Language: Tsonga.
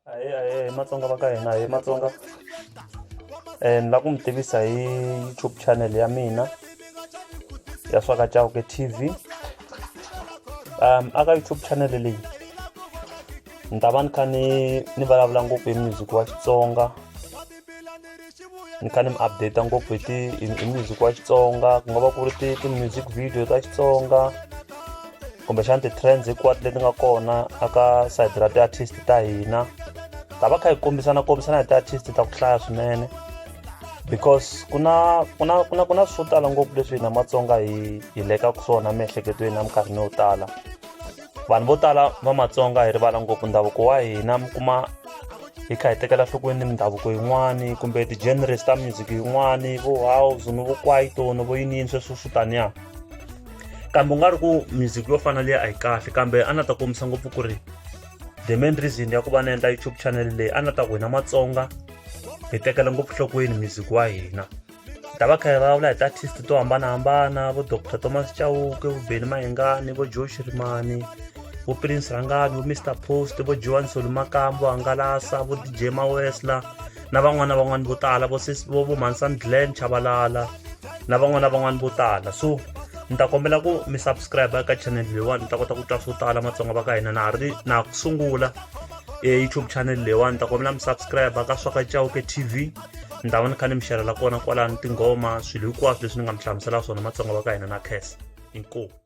Ahee Matsonga va ka hina hi Matsonga ni la ku mi tivisa hi YouTube channel ya mina ya kahle TV. Aka YouTube channel leyi ni ta va ni kha ni vulavula ngopfu hi music wa Xitsonga, ni kha ni mi update ngopfu hi music wa Xitsonga, ku nga va ku ri ti-music video ta Xitsonga kumbexana ti-trends hinkwato leti nga kona aka side ra ti-artist ta hina. Ta va kha hi kombisana hi ti-artist ta ku hlaya swinene because ku na swo tala ngopfu leswi hina Matsonga hi lekaka swona miehleketweni na minkarhini yo tala. Vanhu vo tala va Matsonga hi rivala ngopfu ndhavuko wa hina, mi kuma hi kha hi tekela nhlokweni mindhavuko yin'wani kumbe ti-genres ta music yin'wani vo house ni vo kwaito ni vo yiniyini sweswo swo taniya. Kambe u nga ri ku music yo fana leyi a yi kahle, kambe a na ta kombisa ngopfu ku ri the main reason ya ku va na endla YouTube channel leyi a na ta ku hina Matsonga hi tekela ngopfu nhlokweni music wa hina. Hi ta va kha hi vulavula hi ti-artist to hambanahambana, vo Dr Thomas Chauke, vo Benny Mayengani, vo Joe Shirimani, vo Prince Rangani, vo Mr Post, vo Joan Solumakamba, vo Hangalasa, vo DJ Mawesla na van'wana vo tala, vo Mansan Glenn Chabalala na van'wana vo tala. So ni ta kombela ku mi subscribe eka channel leyiwani ni ta kota ku twa swo tala Matsonga va ka hina. Na ku sungula YouTube channel leyiwani ni ta kombela mi subscribe ka Xitsonga TV. Ni ta va ni kha ni mi xerhela kona kwalano tinghoma, swilo hinkwaswo leswi ni nga mi hlamusela swona Matsonga va ka hina na khensa. Inkomu.